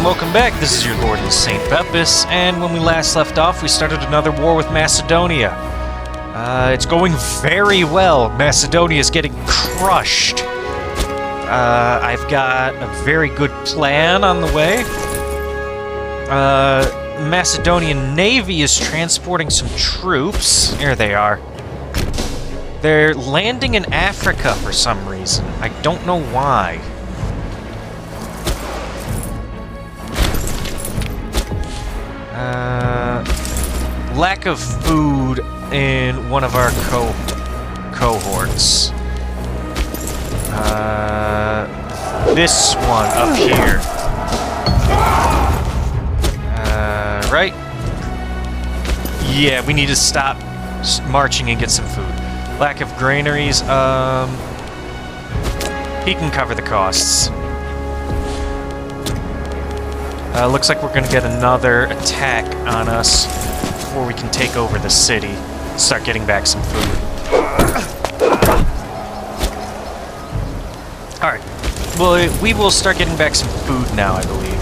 welcome back. This is your Lord and Saint Pepis, and when we last left off, we started another war with Macedonia. It's going very well. Macedonia is getting crushed. I've got a very good plan on the way. Macedonian Navy is transporting some troops. Here they are. They're landing in Africa for some reason. I don't know why. Lack of food in one of our cohorts. This one up here. Right? Yeah, we need to stop marching and get some food. Lack of granaries. He can cover the costs. Looks like we're gonna get another attack on us before we can take over the city. Start getting back some food. Alright. Well, we will start getting back some food now, I believe.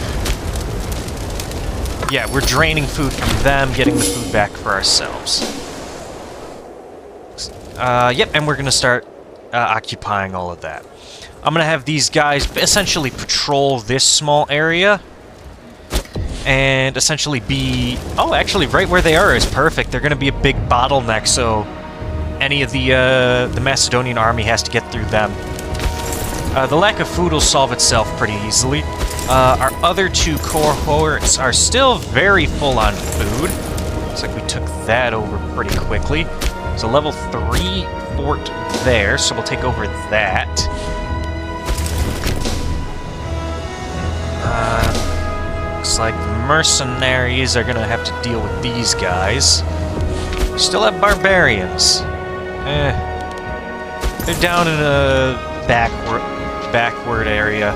Yeah, we're draining food from them, getting the food back for ourselves. Yep, and we're gonna start occupying all of that. I'm gonna have these guys essentially patrol this small area. And essentially be... Oh, actually, right where they are is perfect. They're going to be a big bottleneck, so any of the Macedonian army has to get through them. The lack of food will solve itself pretty easily. Our other two cohorts are still very full on food. Looks like we took that over pretty quickly. There's a level 3 fort there, so we'll take over that. Looks like the mercenaries are gonna have to deal with these guys. Still have barbarians. They're down in a backward area.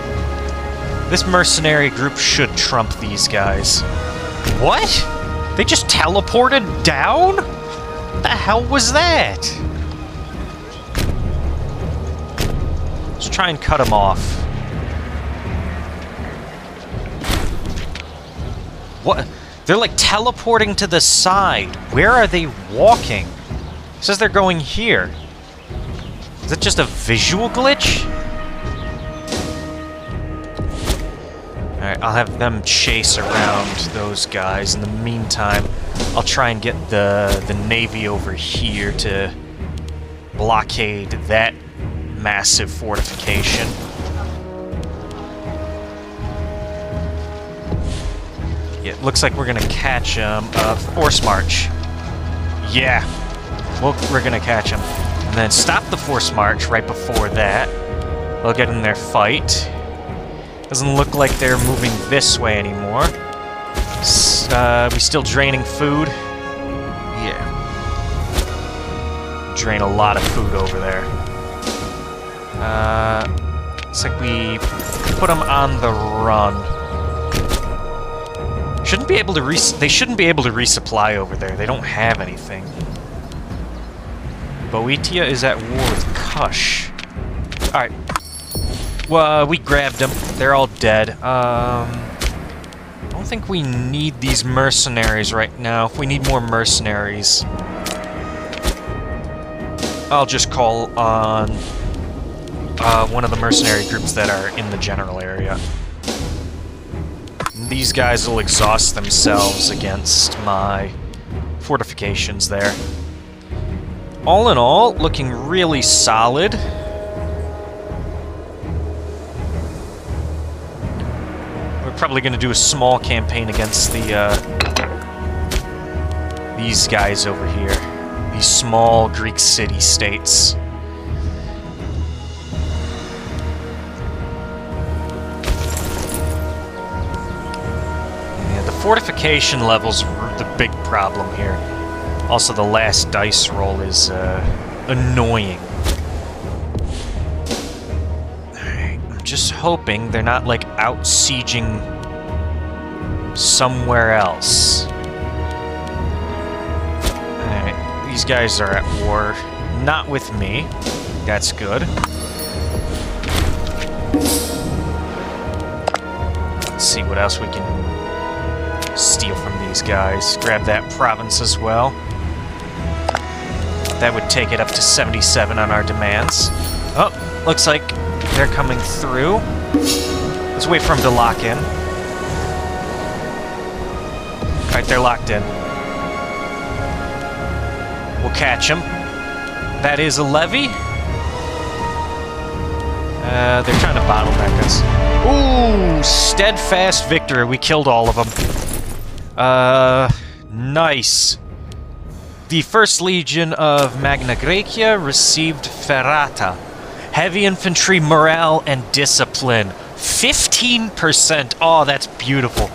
This mercenary group should trump these guys. What? They just teleported down? What the hell was that? Let's try and cut them off. What? They're like teleporting to the side. Where are they walking? It says they're going here. Is that just a visual glitch? Alright, I'll have them chase around those guys. In the meantime, I'll try and get the Navy over here to blockade that massive fortification. It looks like we're gonna catch them. Force march. Yeah. Well, we're gonna catch them. And then stop the force march right before that. They'll get in their fight. Doesn't look like they're moving this way anymore. We still draining food? Yeah. Drain a lot of food over there. Looks like we put them on the run. Shouldn't be able to they shouldn't be able to resupply over there. They don't have anything. Boeotia is at war with Kush. Alright. Well, we grabbed them. They're all dead. I don't think we need these mercenaries right now. If we need more mercenaries, I'll just call on one of the mercenary groups that are in the general area. These guys will exhaust themselves against my fortifications there. All in all, looking really solid. We're probably going to do a small campaign against these guys over here. These small Greek city-states. Fortification levels are the big problem here. Also, the last dice roll is annoying. Alright, I'm just hoping they're not, like, out-sieging somewhere else. Alright, these guys are at war. Not with me. That's good. see what else we can steal from these guys. Grab that province as well. That would take it up to 77 on our demands. Oh, looks like they're coming through. Let's wait for them to lock in. Alright, they're locked in. We'll catch them. That is a levy. They're trying to bottleneck us. Ooh, steadfast victory. We killed all of them. Nice. The 1st Legion of Magna Graecia received Ferrata. Heavy infantry morale and discipline. 15%. Oh, that's beautiful.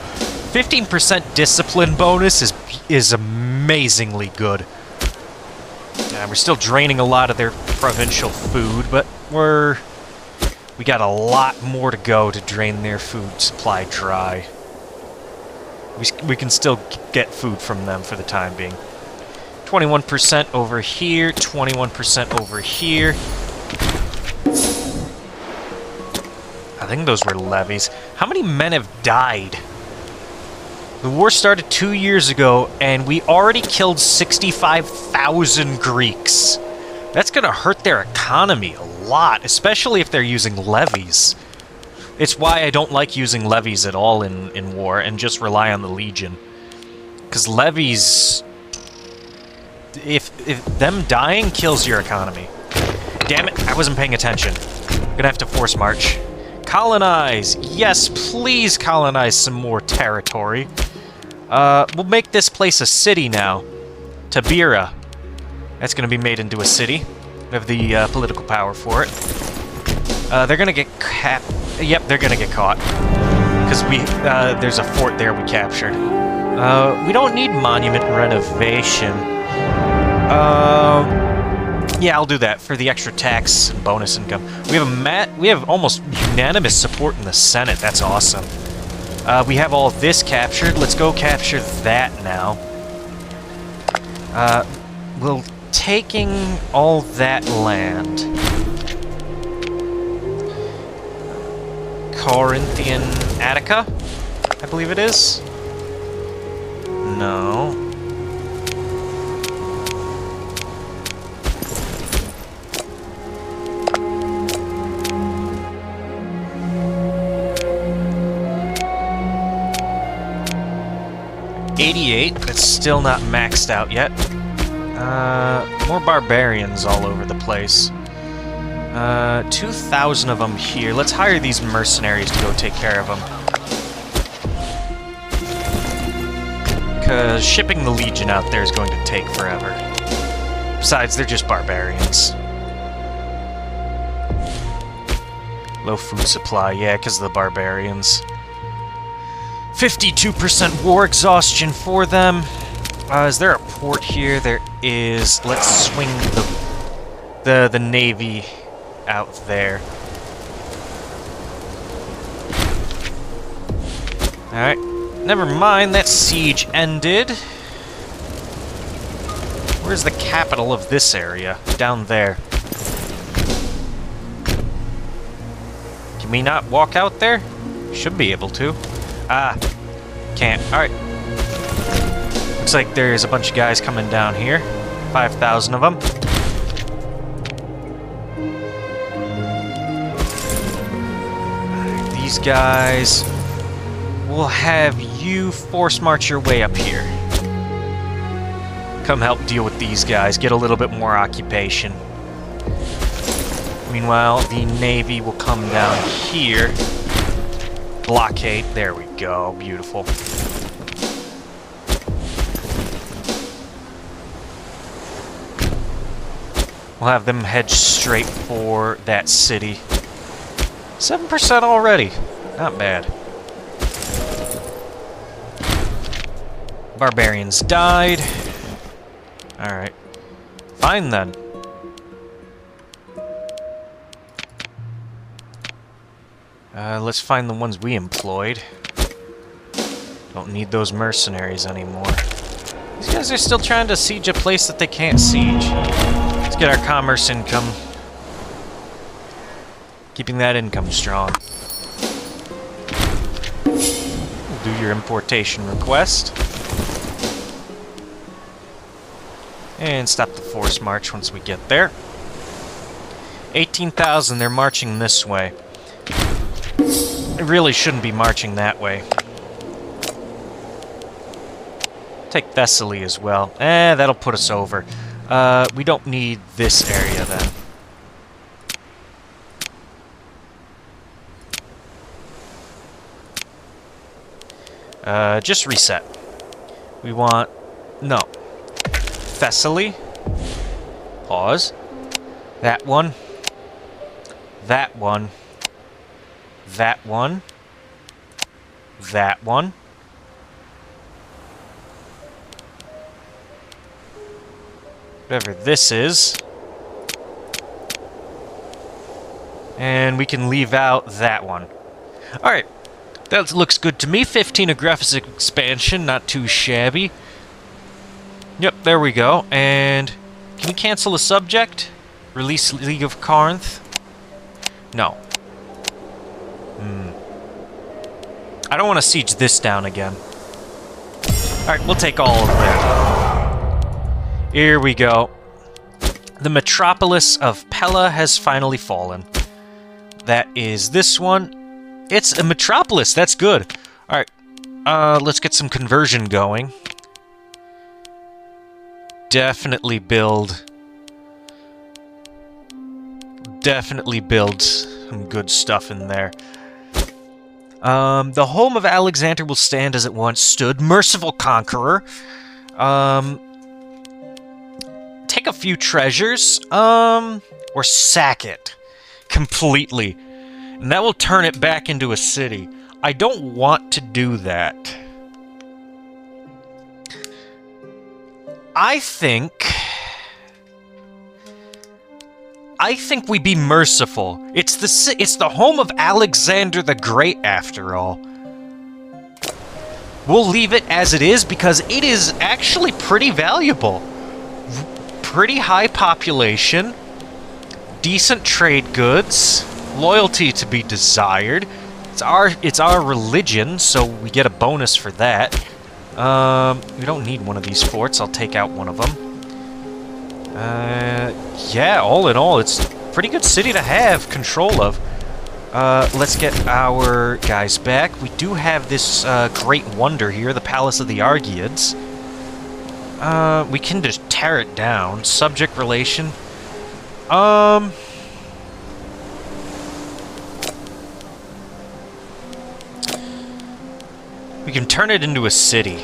15% discipline bonus is amazingly good. We're still draining a lot of their provincial food, but we got a lot more to go to drain their food supply dry. We can still get food from them for the time being. 21% over here, 21% over here. I think those were levies. How many men have died? The war started 2 years ago, and we already killed 65,000 Greeks. That's gonna hurt their economy a lot, especially if they're using levies. It's why I don't like using levies at all in war, and just rely on the Legion. Because levies... If them dying kills your economy. Damn it, I wasn't paying attention. I'm gonna have to force march. Colonize! Yes, please colonize some more territory. We'll make this place a city now. Tabira. That's gonna be made into a city. We have the political power for it. They're gonna get Yep, they're gonna get caught. Because there's a fort there we captured. We don't need monument renovation. Yeah, I'll do that for the extra tax and bonus income. We have almost unanimous support in the Senate. That's awesome. We have all this captured. Let's go capture that now. We'll taking all that land. Corinthian Attica, I believe it is. No. That's still not maxed out yet. More barbarians all over the place. 2,000 of them here. Let's hire these mercenaries to go take care of them. Because shipping the Legion out there is going to take forever. Besides, they're just barbarians. Low food supply, yeah, because of the barbarians. 52% war exhaustion for them. Is there a port here? There is. Let's swing the navy out there. Alright. Never mind, that siege ended. Where's the capital of this area? Down there. Can we not walk out there? Should be able to. Ah, can't. Alright. Looks like there's a bunch of guys coming down here. 5,000 of them. These guys... We'll have you force march your way up here. Come help deal with these guys. Get a little bit more occupation. Meanwhile, the Navy will come down here. Blockade. There we go. Beautiful. We'll have them head straight for that city. 7% already. Not bad. Barbarians died. Alright. Fine then. Let's find the ones we employed. Don't need those mercenaries anymore. These guys are still trying to siege a place that they can't siege. Let's get our commerce income. Keeping that income strong. do your importation request. And stop the force march once we get there. 18,000, they're marching this way. They really shouldn't be marching that way. Take Thessaly as well. That'll put us over. We don't need this area then. Just reset. We want... No. Thessaly. Pause. That one. That one. That one. That one. Whatever this is. And we can leave out that one. Alright. That looks good to me. 15 aggressive expansion, not too shabby. Yep, there we go. And can we cancel a subject? Release League of Corinth? No. I don't want to siege this down again. Alright, we'll take all of that. Here we go. The metropolis of Pella has finally fallen. That is this one. It's a metropolis, that's good. Alright, let's get some conversion going. Definitely build some good stuff in there. The home of Alexander will stand as it once stood. Merciful conqueror. Take a few treasures, or sack it completely. And that will turn it back into a city. I don't want to do that. I think we be merciful. It's the home of Alexander the Great, after all. We'll leave it as it is because it is actually pretty valuable. Pretty high population, decent trade goods, loyalty to be desired. It's our religion, so we get a bonus for that. We don't need one of these forts. I'll take out one of them. Yeah, all in all, it's a pretty good city to have control of. Let's get our guys back. We do have this great wonder here, the Palace of the Argiads. We can just tear it down. Subject relation. We can turn it into a city.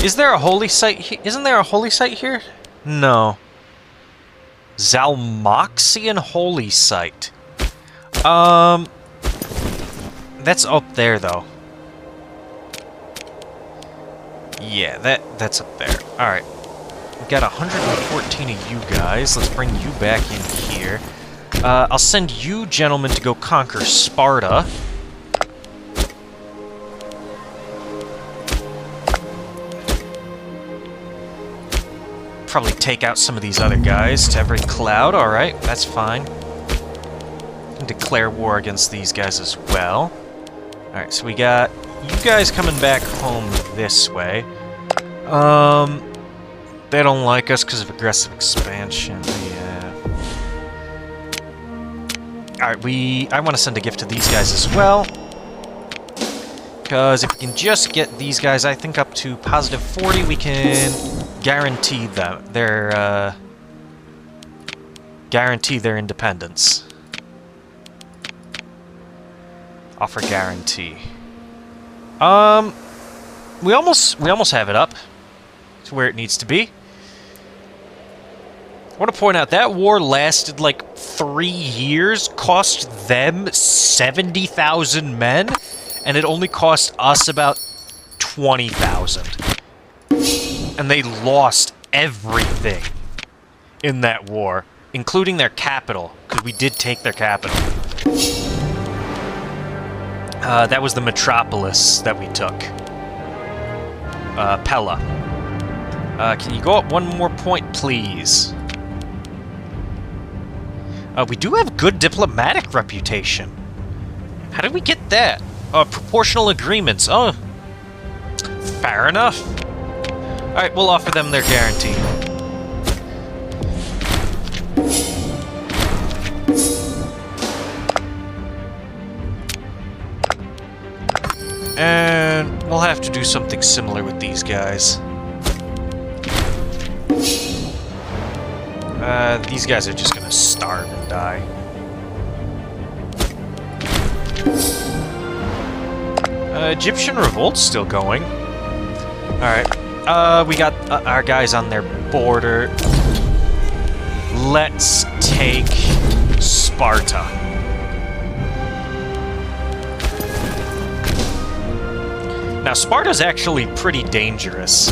Is there a holy site here? Isn't there a holy site here? No. Zalmoxian holy site. That's up there, though. Yeah, that's up there. Alright. We've got 114 of you guys. Let's bring you back in here. I'll send you gentlemen to go conquer Sparta. Probably take out some of these other guys to every cloud. Alright, that's fine. Declare war against these guys as well. Alright, so we got you guys coming back home this way. They don't like us because of aggressive expansion. Yeah. Alright, I want to send a gift to these guys as well. Because if we can just get these guys, I think, up to positive 40, we can guarantee them their independence. Offer guarantee. We almost have it up to where it needs to be. I want to point out that war lasted like 3 years, cost them 70,000 men, and it only cost us about 20,000. And they lost everything in that war, including their capital, because we did take their capital. That was the metropolis that we took. Pella. Can you go up one more point, please? We do have good diplomatic reputation. How did we get that? Proportional agreements. Oh, fair enough. Alright, we'll offer them their guarantee. And we'll have to do something similar with these guys. These guys are just gonna starve and die. Egyptian revolt's still going. Alright. We got our guys on their border. Let's take Sparta. Now, Sparta's actually pretty dangerous.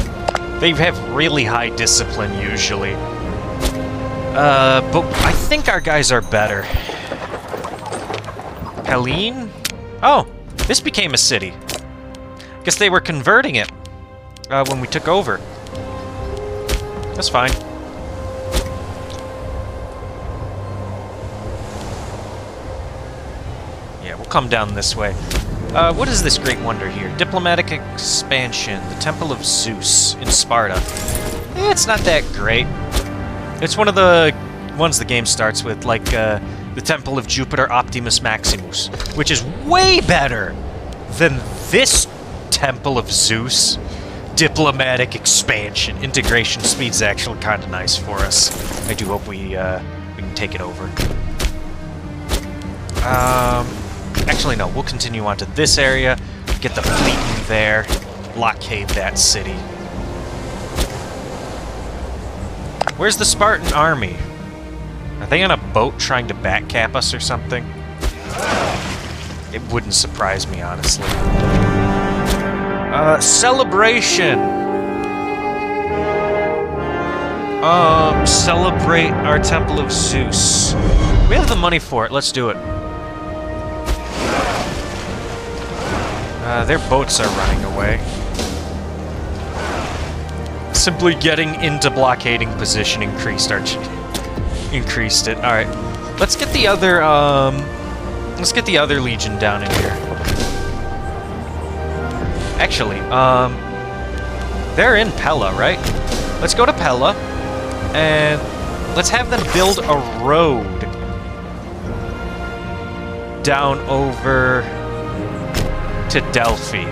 They have really high discipline, usually. But I think our guys are better. Helene? Oh, this became a city. Guess they were converting it when we took over. That's fine. Yeah, we'll come down this way. What is this great wonder here? Diplomatic expansion. The Temple of Zeus in Sparta. It's not that great. It's one of the ones the game starts with, like the Temple of Jupiter Optimus Maximus, which is way better than this Temple of Zeus. Diplomatic expansion. Integration speed's actually kind of nice for us. I do hope we can take it over. Actually, no. We'll continue on to this area, get the fleet in there, blockade that city. Where's the Spartan army? Are they on a boat trying to backcap us or something? It wouldn't surprise me, honestly. Celebration! Celebrate our Temple of Zeus. We have the money for it, let's do it. Their boats are running away. Simply getting into blockading position increased it. Alright. Let's get the other, legion down in here. Actually, they're in Pella, right? Let's go to Pella, and let's have them build a road down over to Delphi.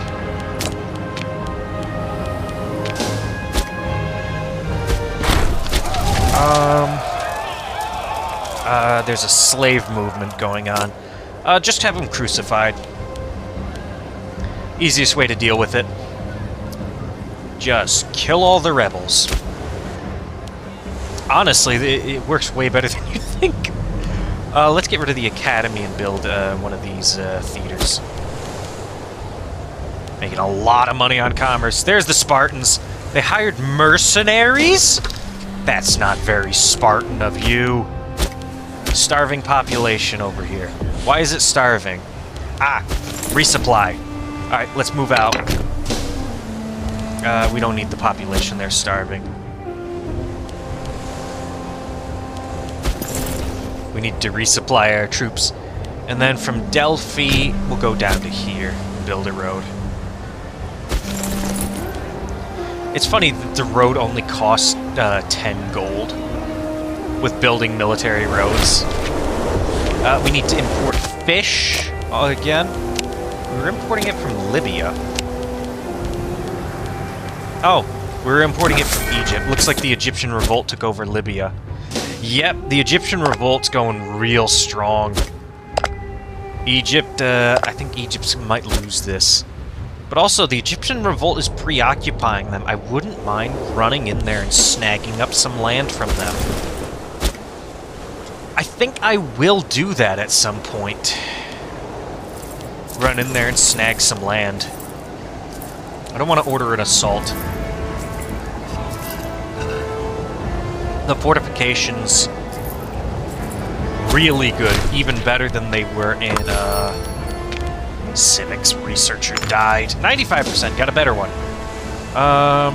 There's a slave movement going on. Just have them crucified. Easiest way to deal with it. Just kill all the rebels. Honestly, it works way better than you think. Let's get rid of the academy and build one of these theaters. Making a lot of money on commerce. There's the Spartans. They hired mercenaries? That's not very Spartan of you. Starving population over here. Why is it starving? Ah, resupply. Alright, let's move out. We don't need the population, they're starving. We need to resupply our troops. And then from Delphi, we'll go down to here and build a road. It's funny that the road only costs 10 gold with building military roads. We need to import fish again. We were importing it from Libya. Oh, we were importing it from Egypt. Looks like the Egyptian revolt took over Libya. Yep, the Egyptian revolt's going real strong. Egypt, I think Egypt might lose this. But also, the Egyptian revolt is preoccupying them. I wouldn't mind running in there and snagging up some land from them. I think I will do that at some point. Run in there and snag some land. I don't want to order an assault. The fortifications, really good. Even better than they were in, Civics researcher died. 95%, got a better one. I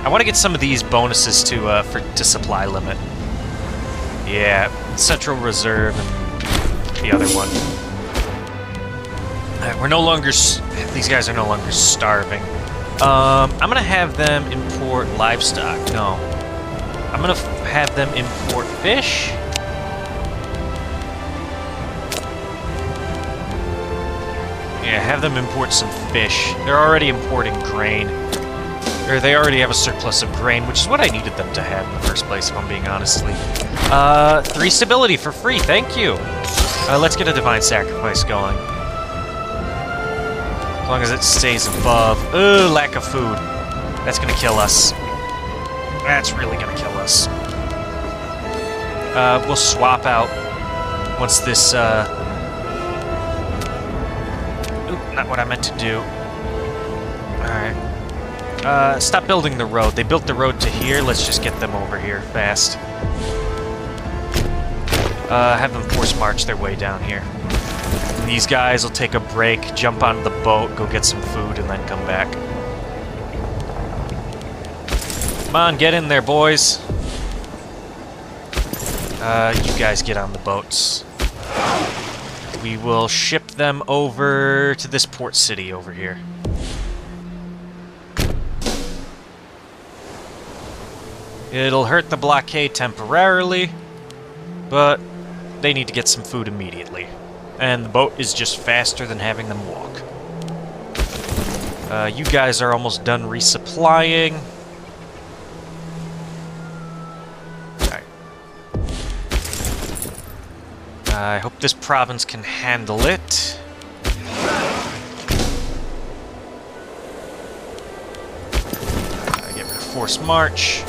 want to get some of these bonuses to supply limit. Yeah, Central Reserve and the other one. We're no longer... These guys are no longer starving. I'm gonna have them import livestock. No. I'm gonna have them import fish. Yeah, have them import some fish. They're already importing grain. Or they already have a surplus of grain, which is what I needed them to have in the first place, if I'm being honest. 3 stability for free, thank you! Let's get a Divine Sacrifice going. As long as it stays above. Ooh, lack of food. That's gonna kill us. That's really gonna kill us. We'll swap out once this, Oop, not what I meant to do. Alright. Stop building the road. They built the road to here. Let's just get them over here fast. Have them force march their way down here. And these guys will take a break, jump onto the boat, go get some food, and then come back. Come on, get in there, boys. You guys get on the boats. We will ship them over to this port city over here. It'll hurt the blockade temporarily, but they need to get some food immediately. And the boat is just faster than having them walk. You guys are almost done resupplying. Alright. I hope this province can handle it. Get rid of force march.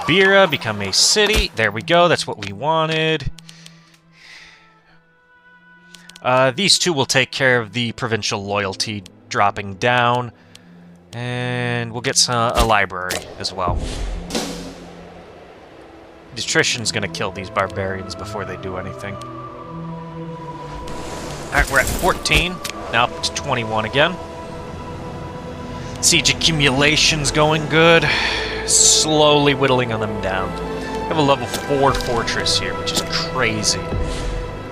Bira, become a city. There we go, that's what we wanted. These two will take care of the provincial loyalty dropping down. And we'll get a library as well. Attrition's gonna kill these barbarians before they do anything. Alright, we're at 14. Now up to 21 again. Siege accumulation's going good. Slowly whittling on them down. We have a level 4 fortress here, which is crazy.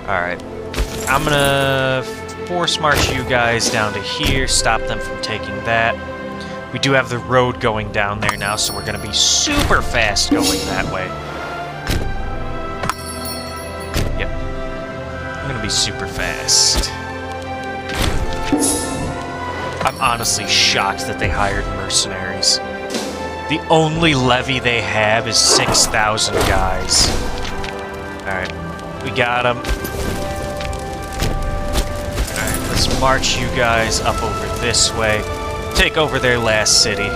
Alright. I'm gonna force march you guys down to here, stop them from taking that. We do have the road going down there now, so we're gonna be super fast going that way. Yep. I'm gonna be super fast. I'm honestly shocked that they hired mercenaries. The only levy they have is 6,000 guys. Alright, we got them. Alright, let's march you guys up over this way. Take over their last city.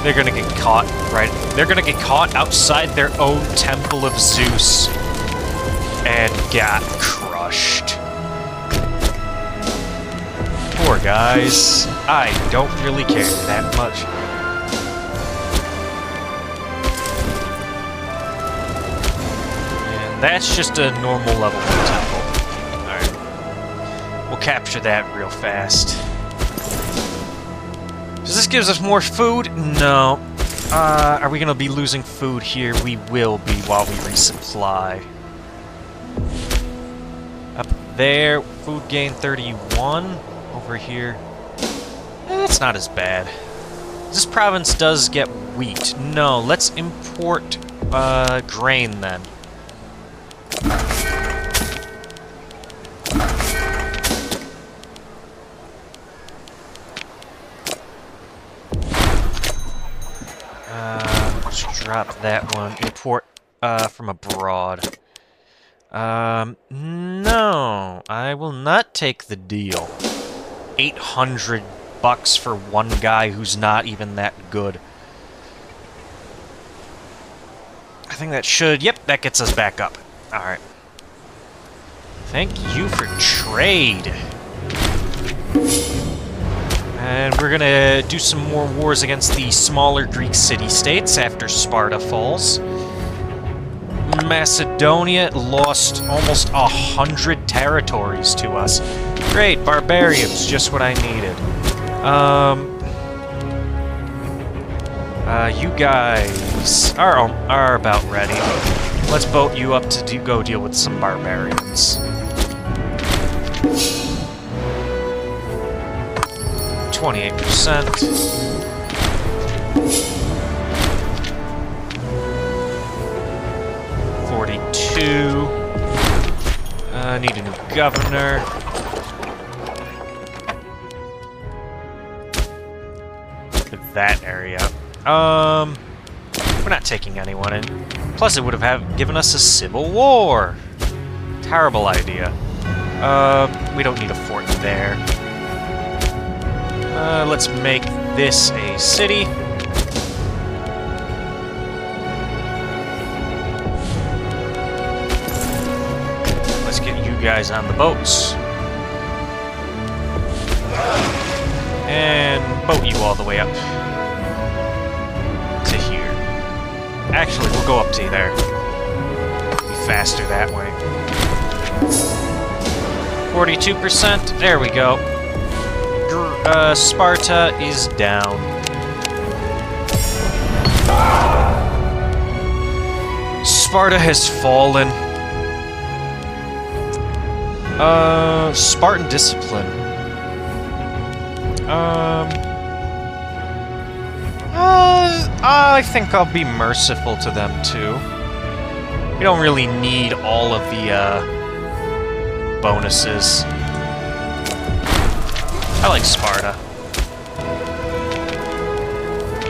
They're gonna get caught, right? They're gonna get caught outside their own Temple of Zeus. And got crushed. Poor guys. I don't really care that much. That's just a normal level 1 temple. Alright. We'll capture that real fast. Does this give us more food? No. Are we going to be losing food here? We will be while we resupply. Up there, food gain 31. Over here. It's not as bad. This province does get wheat. No, let's import grain then. Let's drop that one. Import from abroad. No, I will not take the deal. 800 bucks for one guy who's not even that good. I think that should... Yep, that gets us back up. Alright. Thank you for trade. And we're gonna do some more wars against the smaller Greek city-states after Sparta falls. Macedonia lost almost 100 territories to us. Great, barbarians, just what I needed. You guys are about ready. Let's boat you up to go deal with some barbarians. 28%. Need a new governor. That area. We're not taking anyone in. Plus, it would have given us a civil war. Terrible idea. We don't need a fort there. Let's make this a city. Let's get you guys on the boats. And boat you all the way up to here. Actually, we'll go up to there. Be faster that way. 42%. There we go. Sparta is down. Sparta has fallen. Spartan discipline. I think I'll be merciful to them too. We don't really need all of the bonuses. I like Sparta.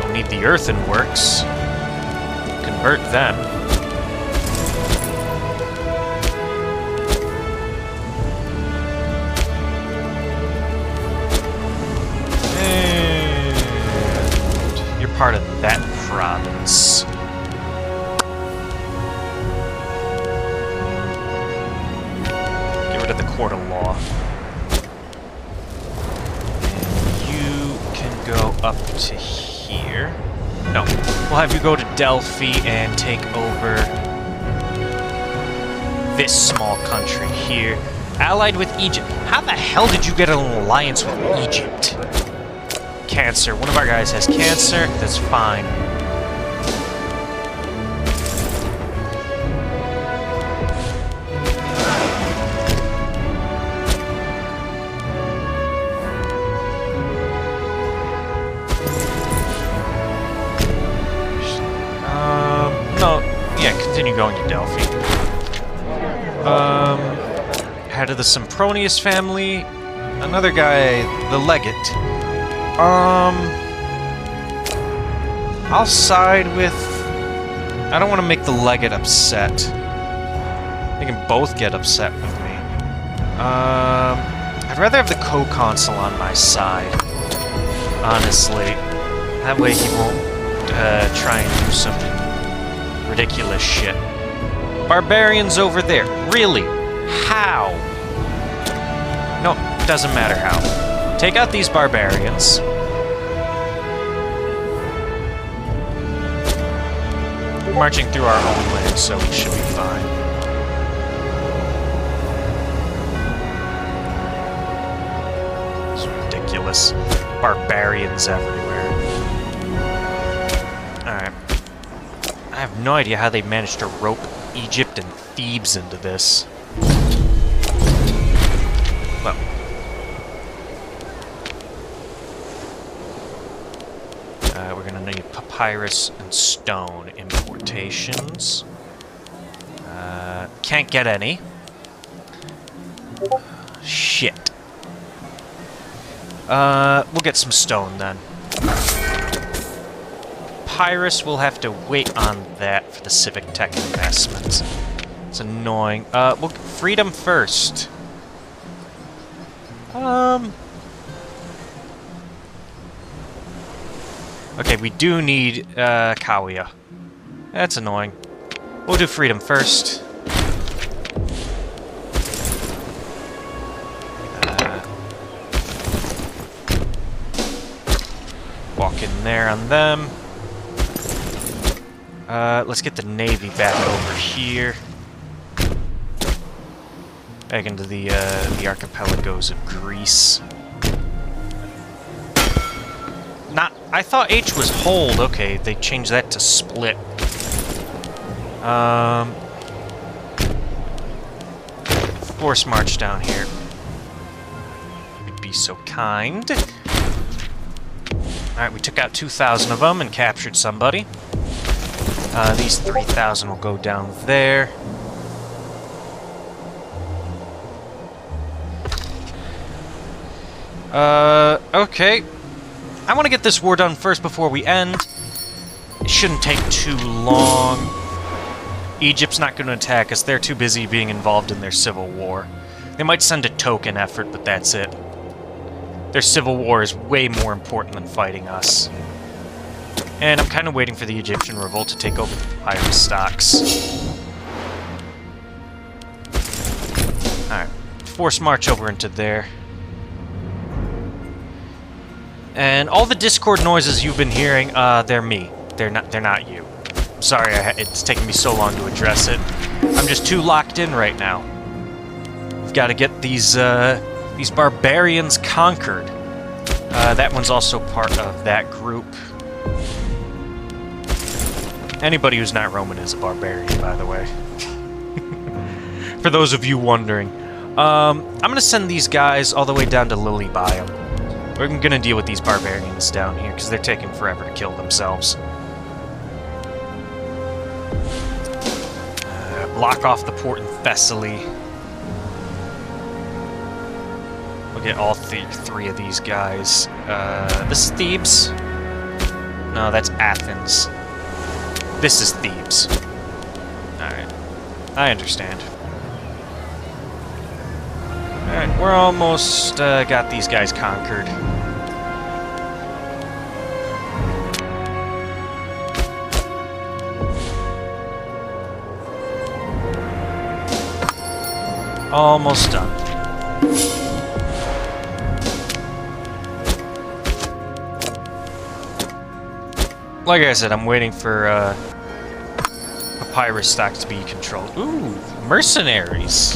Don't need the earthenworks. Convert them. And you're part of that province. Get rid of the court of law. Go up to here. No, we'll have you go to Delphi and take over this small country here. Allied with Egypt. How the hell did you get an alliance with Egypt? Cancer. One of our guys has cancer. That's fine. Continue going to Delphi. Head of the Sempronius family. Another guy, the legate. I'll side with... I don't want to make the legate upset. They can both get upset with me. I'd rather have the co-consul on my side. Honestly. That way he won't try and do some ridiculous shit. Barbarians over there. Really? How? No, doesn't matter how. Take out these barbarians. We're marching through our homeland, so we should be fine. It's ridiculous. Barbarians everywhere. Alright. I have no idea how they managed to rope Egypt and Thebes into this. Well. We're gonna need papyrus and stone importations. Can't get any. Shit. We'll get some stone then. Papyrus, we'll have to wait on that for the civic tech investments. It's annoying. Well, freedom first. Okay, we do need, Kawia. That's annoying. We'll do freedom first. Walk in there on them. Let's get the Navy back over here. Back into the archipelagos of Greece. I thought H was hold. Okay, they changed that to split. Force march down here. You'd be so kind. Alright, we took out 2,000 of them and captured somebody. These 3,000 will go down there. Okay. I want to get this war done first before we end. It shouldn't take too long. Egypt's not going to attack us. They're too busy being involved in their civil war. They might send a token effort, but that's it. Their civil war is way more important than fighting us. And I'm kind of waiting for the Egyptian revolt to take over the papyrus stocks. Alright. Force march over into there. And all the Discord noises you've been hearing, they're me. They're not you. Sorry, it's taken me so long to address it. I'm just too locked in right now. We've got to get these barbarians conquered. That one's also part of that group. Anybody who's not Roman is a barbarian, by the way. For those of you wondering. I'm going to send these guys all the way down to Lily Biome. We're going to deal with these barbarians down here, because they're taking forever to kill themselves. Block off the port in Thessaly. We'll get all three of these guys. This is Thebes? No, that's Athens. This is Thebes. Alright. I understand. Alright, we're almost got these guys conquered. Almost done. Like I said, I'm waiting for papyrus stocks to be controlled. Ooh, mercenaries.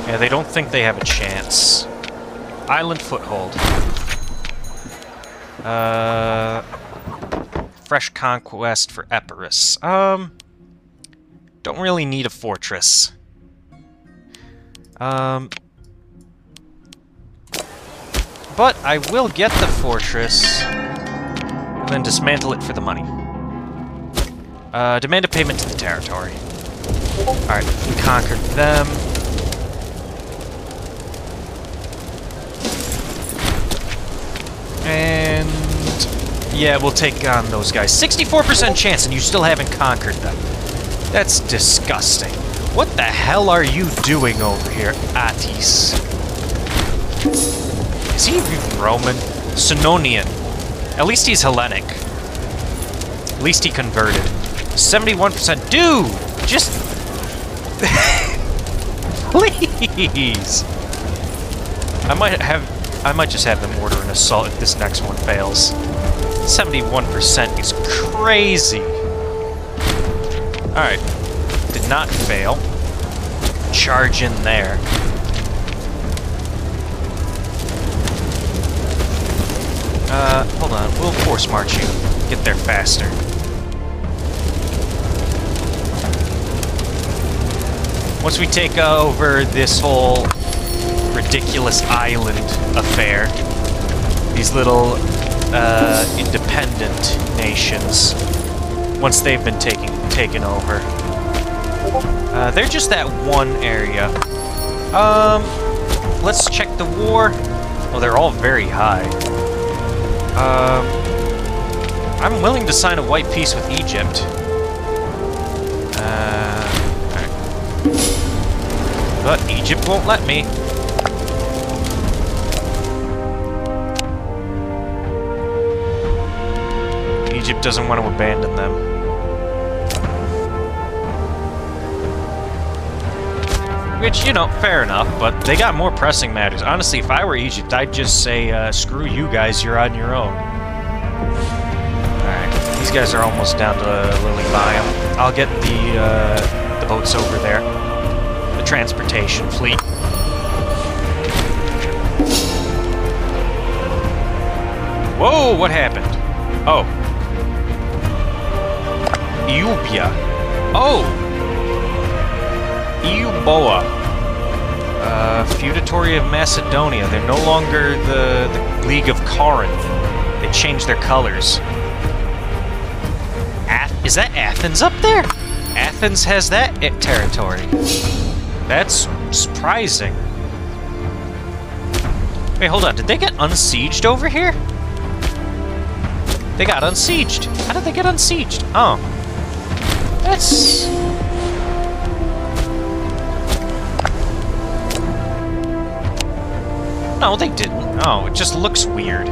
Yeah, they don't think they have a chance. Island foothold. Fresh conquest for Epirus. Don't really need a fortress. But I will get the fortress and then dismantle it for the money. Demand a payment to the territory. Alright, we conquered them. And yeah, we'll take on those guys. 64% chance and you still haven't conquered them. That's disgusting. What the hell are you doing over here, Attis? Is he even Roman? Sinonian. At least he's Hellenic. At least he converted. 71%. Dude! Just... Please! I might just have them order an assault if this next one fails. 71% is crazy. Alright. Did not fail. Charge in there. Hold on. We'll force march you. Get there faster. Once we take over this whole ridiculous island affair, these little independent nations, once they've been taken over, they're just that one area. Let's check the war. Oh, they're all very high. I'm willing to sign a white peace with Egypt. Alright. But Egypt won't let me. Egypt doesn't want to abandon them. Which, you know, fair enough, but they got more pressing matters. Honestly, if I were Egypt, I'd just say, screw you guys, you're on your own. Alright, these guys are almost down to Lily Biome. I'll get the boats over there. The transportation fleet. Whoa, what happened? Oh. Eubia. Oh! Euboa. Feudatory of Macedonia. They're no longer the League of Corinth. They changed their colors. Is that Athens up there? Athens has that territory. That's surprising. Wait, hold on. Did they get unsieged over here? They got unsieged. How did they get unsieged? Oh. That's... No, they didn't. Oh, it just looks weird.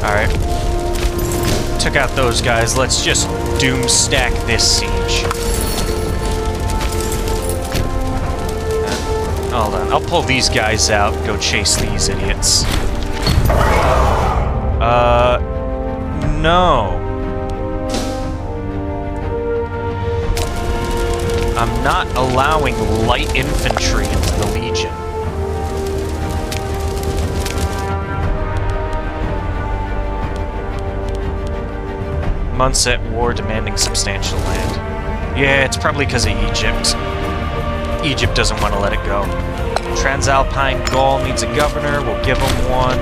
Alright. Took out those guys. Let's just doom stack this siege. Hold on. I'll pull these guys out, go chase these idiots. No. I'm not allowing light infantry into the Legion. Months at war demanding substantial land. Yeah, it's probably because of Egypt. Egypt doesn't want to let it go. Transalpine Gaul needs a governor. We'll give them one.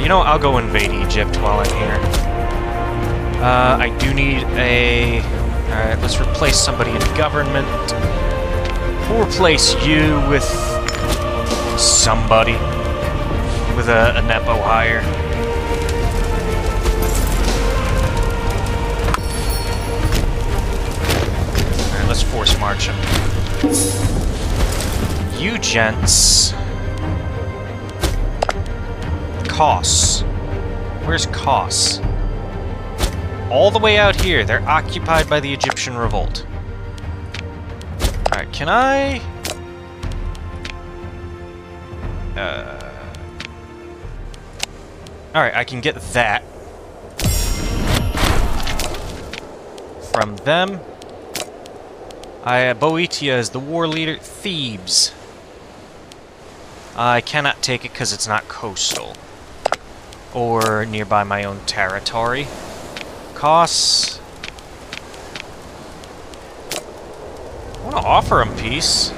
You know, I'll go invade Egypt while I'm here. I do need a... Alright, let's replace somebody in government. We'll replace you with... somebody. With a Nepo hire. Alright, let's force march him. You gents... Kos. Where's Kos? All the way out here. They're occupied by the Egyptian revolt. Alright, can I... Alright, I can get that. From them. Boeotia is the war leader. Thebes. I cannot take it because it's not coastal. Or nearby my own territory. Kos. I want to offer them peace.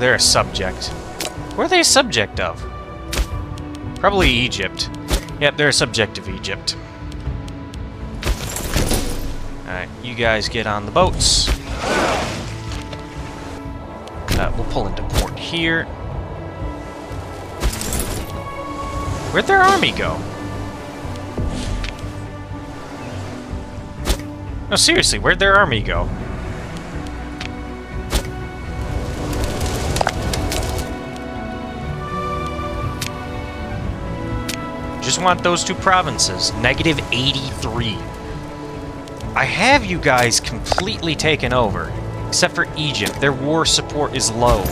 They're a subject. Where are they a subject of? Probably Egypt. Yep, they're a subject of Egypt. Alright, you guys get on the boats. We'll pull into port here. Where'd their army go? No, seriously, where'd their army go? Just want those two provinces. Negative 83. I have you guys completely taken over. Except for Egypt. Their war support is low.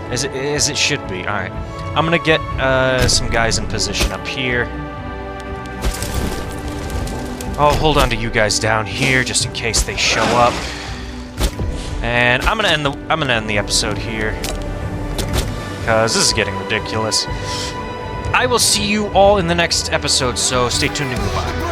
As it should be. Alright. I'm gonna get some guys in position up here. I'll hold on to you guys down here just in case they show up. And I'm gonna end the episode here. Because this is getting ridiculous. I will see you all in the next episode, so stay tuned and goodbye.